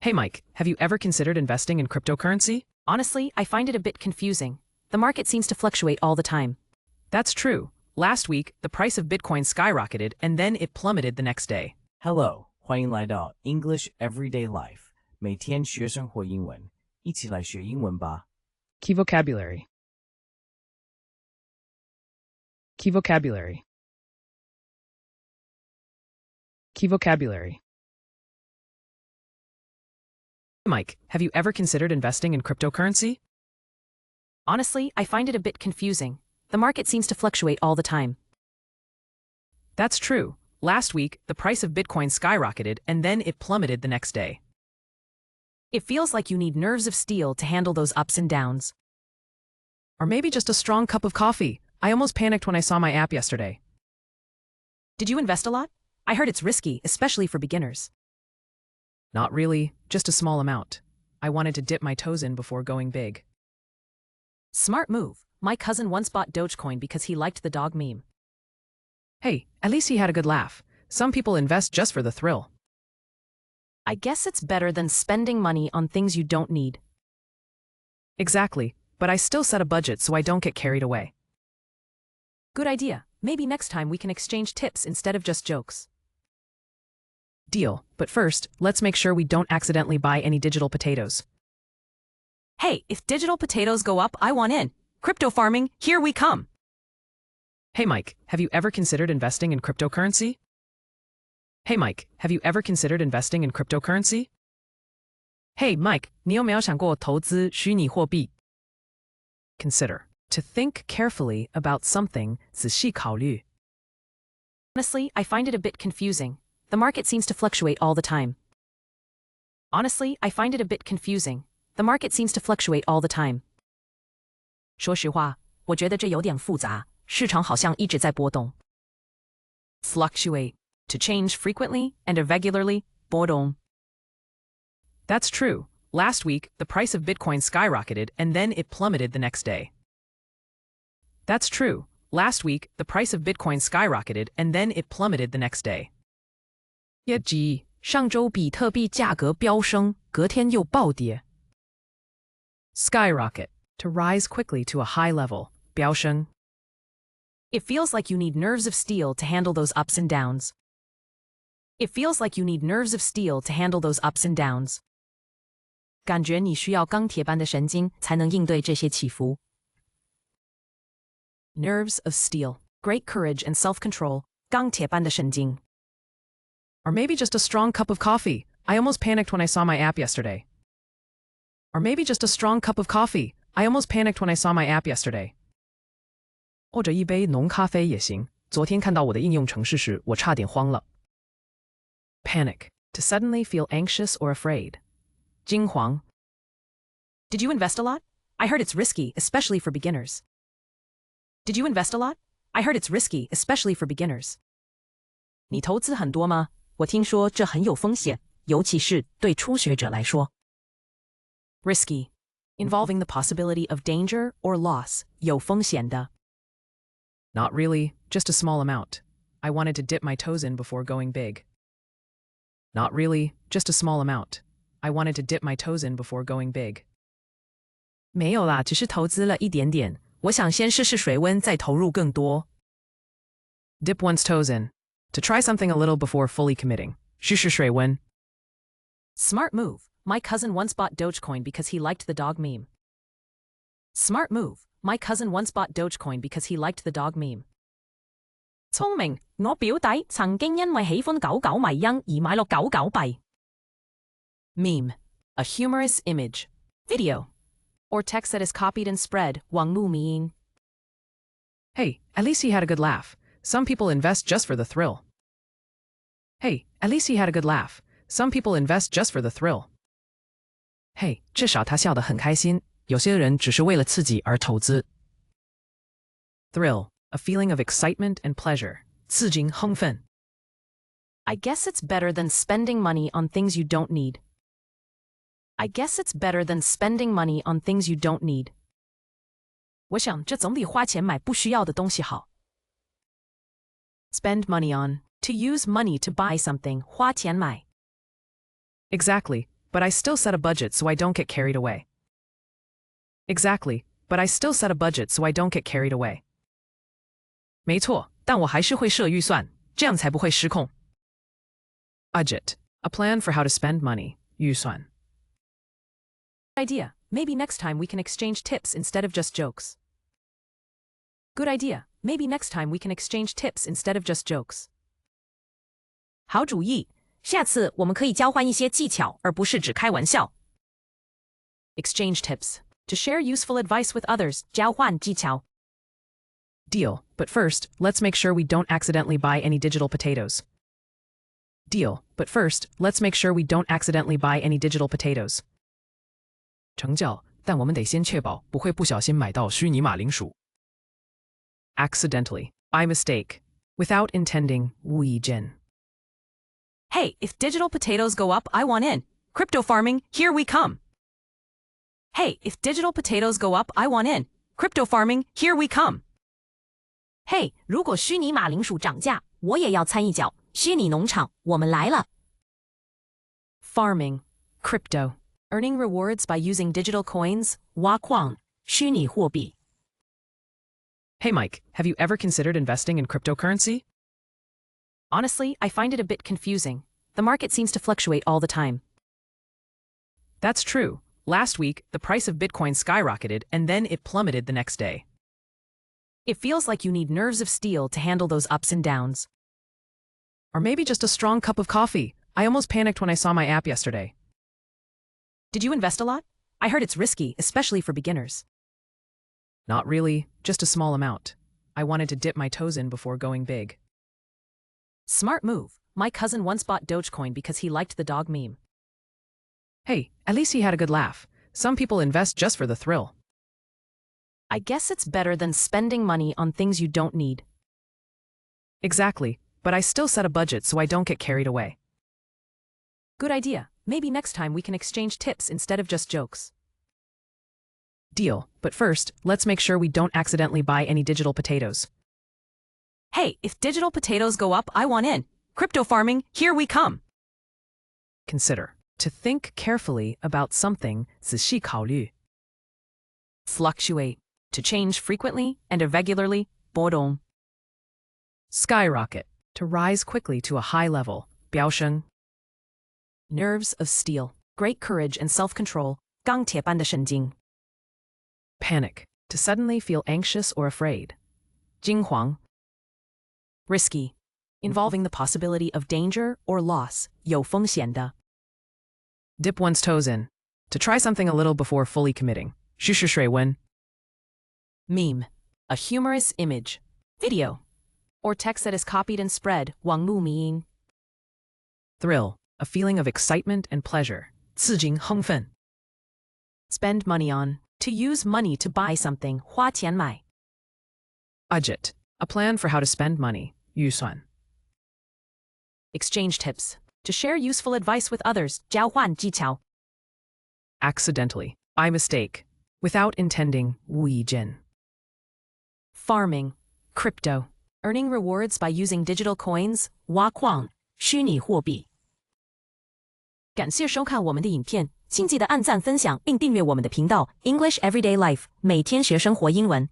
Hey Mike, have you ever considered investing in cryptocurrency? Honestly, I find it a bit confusing. The market seems to fluctuate all the time. That's true. Last week, the price of Bitcoin skyrocketed and then it plummeted the next day. Hello, 欢迎来到 English Everyday Life， 每天学生活英文，一起来学英文吧。Key vocabulary. Key vocabulary. Key vocabulary. Mike, have you ever considered investing in cryptocurrency? Honestly, I find it a bit confusing. The market seems to fluctuate all the time. That's true. Last week, the price of Bitcoin skyrocketed and then it plummeted the next day. It feels like you need nerves of steel to handle those ups and downs. Or maybe just a strong cup of coffee. I almost panicked when I saw my app yesterday. Did you invest a lot? I heard it's risky, especially for beginners. Not really, just a small amount. I wanted to dip my toes in before going big. Smart move. My cousin once bought Dogecoin because he liked the dog meme. Hey, at least he had a good laugh. Some people invest just for the thrill. I guess it's better than spending money on things you don't need. Exactly, but I still set a budget so I don't get carried away. Good idea. Maybe next time we can exchange tips instead of just jokes. Deal, but first, let's make sure we don't accidentally buy any digital potatoes. Hey, if digital potatoes go up, I want in. Crypto farming, here we come. Hey Mike, have you ever considered investing in cryptocurrency? Hey Mike, have you ever considered investing in cryptocurrency? Hey Mike, 你有没有想过投资虚拟货币? Consider. To think carefully about something, 仔细考虑. Honestly, I find it a bit confusing. The market seems to fluctuate all the time. Honestly, I find it a bit confusing. The market seems to fluctuate all the time. 说实话，我觉得这有点复杂，市场好像一直在波动。Fluctuate. To change frequently and irregularly, 波动。That's true. Last week, the price of Bitcoin skyrocketed and then it plummeted the next day. That's true. Last week, the price of Bitcoin skyrocketed and then it plummeted the next day. 业绩，上周比特币价格飙升，隔天又暴跌。Skyrocket. To rise quickly to a high level. 飙升。It feels like you need nerves of steel to handle those ups and downs. It feels like you need nerves of steel to handle those ups and downs. 感觉你需要钢铁般的神经才能应对这些起伏。Nerves of steel. Great courage and self-control. 钢铁般的神经。Or maybe just a strong cup of coffee. I almost panicked when I saw my app yesterday. Or maybe just a strong cup of coffee. I almost panicked when I saw my app yesterday. 或者一杯浓咖啡也行。昨天看到我的应用程式时，我差点慌了。Panic. To suddenly feel anxious or afraid. 惊慌。Did you invest a lot? I heard it's risky, especially for beginners. Did you invest a lot? I heard it's risky, especially for beginners. 你投资很多吗？我听说这很有风险，尤其是对初学者来说。Risky. Involving the possibility of danger or loss. 有风险的。Not really, just a small amount. I wanted to dip my toes in before going big. Not really, just a small amount. I wanted to dip my toes in before going big. 没有啦，只是投资了一点点。我想先试试水温，再投入更多。Dip one's toes in. To try something a little before fully committing. 试试水温。Smart move. My cousin once bought Dogecoin because he liked the dog meme. Smart move. My cousin once bought Dogecoin because he liked the dog meme. 聰明，我表弟曾經因為喜歡狗狗迷因而買落狗狗幣。Meme. A humorous image, video, or text that is copied and spread. 網絡迷因。Hey, at least he had a good laugh. Some people invest just for the thrill. Hey, at least he had a good laugh. Some people invest just for the thrill. Hey, 至少他笑得很开心。有些人只是为了刺激而投资。Thrill. A feeling of excitement and pleasure. 刺激兴奋。I guess it's better than spending money on things you don't need. I guess it's better than spending money on things you don't need. 我想这总比花钱买不需要的东西好。Spend money on. To use money to buy something. 花钱买。Exactly, but I still set a budget so I don't get carried away. Exactly, but I still set a budget so I don't get carried away. 没错，但我还是会设预算，这样才不会失控。Budget, a plan for how to spend money, 预算。Idea. Maybe next time we can exchange tips instead of just jokes. Good idea. Maybe next time we can exchange tips instead of just jokes. 好主意，下次我们可以交换一些技巧，而不是只开玩笑。Exchange tips. To share useful advice with others, 交换技巧。Deal, but first, let's make sure we don't accidentally buy any digital potatoes. Deal, but first, let's make sure we don't accidentally buy any digital potatoes. 成交，但我们得先确保不会不小心买到虚拟马铃薯。Accidentally, by mistake, without intending, 无意间。Hey, if digital potatoes go up, I want in. Crypto farming, here we come. Hey, if digital potatoes go up, I want in. Crypto farming, here we come. Hey, 如果虚拟马铃薯涨价，我也要参一脚。虚拟农场，我们来了。Farming, crypto, earning rewards by using digital coins, 挖矿，虚拟货币。Hey Mike, have you ever considered investing in cryptocurrency? Honestly, I find it a bit confusing. The market seems to fluctuate all the time. That's true. Last week, the price of Bitcoin skyrocketed and then it plummeted the next day. It feels like you need nerves of steel to handle those ups and downs. Or maybe just a strong cup of coffee. I almost panicked when I saw my app yesterday. Did you invest a lot? I heard it's risky, especially for beginners. Not really, just a small amount. I wanted to dip my toes in before going big. Smart move. My cousin once bought Dogecoin because he liked the dog meme. Hey, at least he had a good laugh. Some people invest just for the thrill. I guess it's better than spending money on things you don't need. Exactly, but I still set a budget so I don't get carried away. Good idea. Maybe next time we can exchange tips instead of just jokes. Deal, but first, let's make sure we don't accidentally buy any digital potatoes. Hey, if digital potatoes go up, I want in. Crypto farming, here we come. Consider. To think carefully about something, 仔细考虑. Fluctuate. To change frequently and irregularly, 波动. Skyrocket. To rise quickly to a high level, 飙升. Nerves of steel. Great courage and self-control, 钢铁般的神经. Panic. To suddenly feel anxious or afraid. 惊慌. Risky. Involving the possibility of danger or loss, 有风险的. Dip one's toes in. To try something a little before fully committing. 试试水温. Meme. A humorous image, video, or text that is copied and spread, 网路迷因. Thrill. A feeling of excitement and pleasure. 刺激兴奋. Spend money on. To use money to buy something, 花钱买. Budget. A plan for how to spend money. 预算. Exchange tips. To share useful advice with others, 交换技巧. Accidentally. By mistake. Without intending, 无意间. Farming. Crypto. Earning rewards by using digital coins, 挖矿，虚拟货币。感谢收看我们的影片，请记得按赞、分享并订阅我们的频道 English Everyday Life， 每天学生活英文。